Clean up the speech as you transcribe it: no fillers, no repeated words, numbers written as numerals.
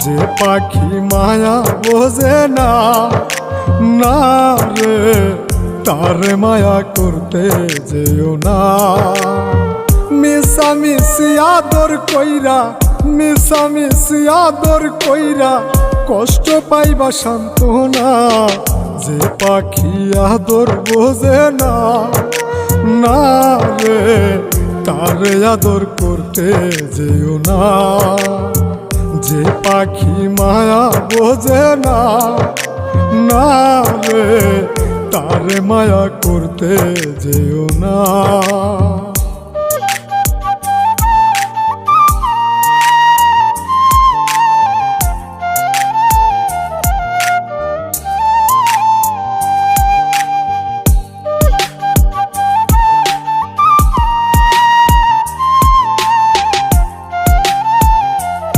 যে পাখি মায়া বোঝে না, না রে তারে মায়া করতে যেও না। মিশামিশি আদর কইরা, মিশামিশি আদর কইরা কষ্ট পাইবা সান্ত্বনা। যে পাখি আদর বোঝে না, না রে তারে আদর করতে যেও না। যে পাখি মায়া বোঝে না, না রে তারে মায়া করতে যেও না।